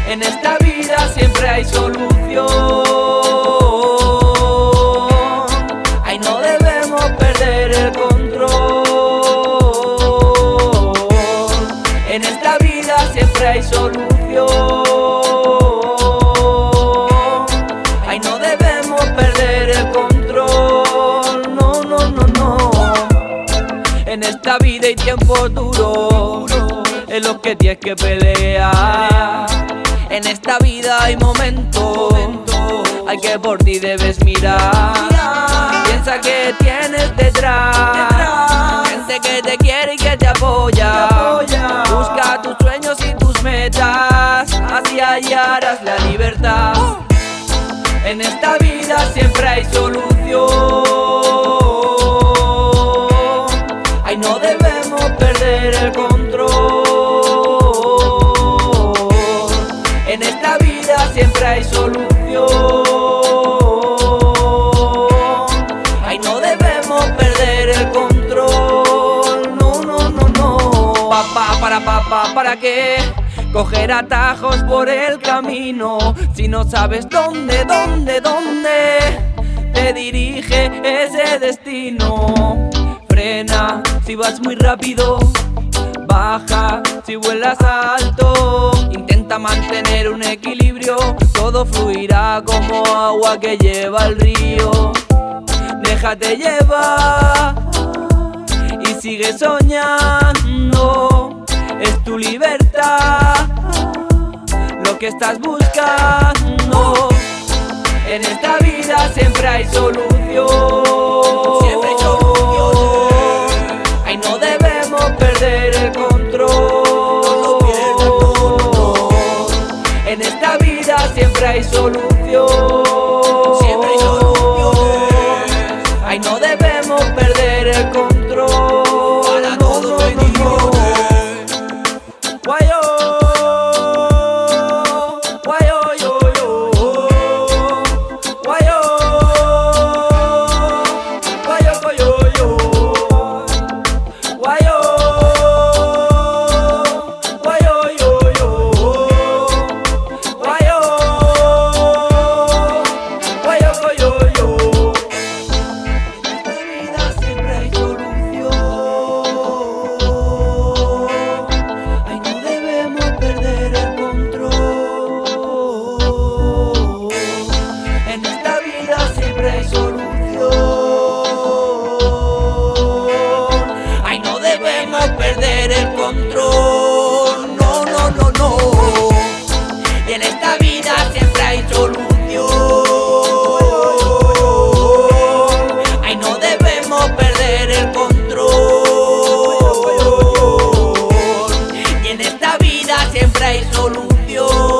En esta vida siempre hay solución. Ay, no debemos perder el control. En esta vida siempre hay solución. Ay, no debemos perder el control. No, no, no, no. En esta vida hay tiempos duros en los que tienes que pelear. En esta vida hay momentos al que por ti debes mirar. Piensa que tienes detrás gente que te quiere y que te apoya. Busca tus sueños y tus metas, así hallarás la libertad. En esta vida siempre hay solución. Ay, no debemos perder el control. En esta vida siempre hay solución. Ay, no debemos perder el control. No, no, no, no. ¿Para qué? Coger atajos por el camino si no sabes dónde te dirige ese destino. Frena si vas muy rápido, baja si vuelas alto. Intenta mantener un equilibrio, todo fluirá como agua que lleva el río. Déjate llevar y sigue soñando, es tu libertad lo que estás buscando. En esta vida siempre hay solución. Siempre hay solución. Ay, no debemos perder el control. En esta vida siempre hay solución. Siempre hay solución. Ay, no debemos perder el control. Para todo venimos. Guayo, guayo, yo, yo. Guayo, guayo, guayo, yo. Guayo, guayo, yo, yo. Guayo, guayo, guayo, yo. En esta vida siempre hay solución. Ay, no debemos perder el control. En esta vida siempre hay solución. Ay, no debemos perder el control. No, no, no, no. Y en esta vida siempre hay solución. Ay, no debemos perder el control. Y en esta vida siempre hay solución.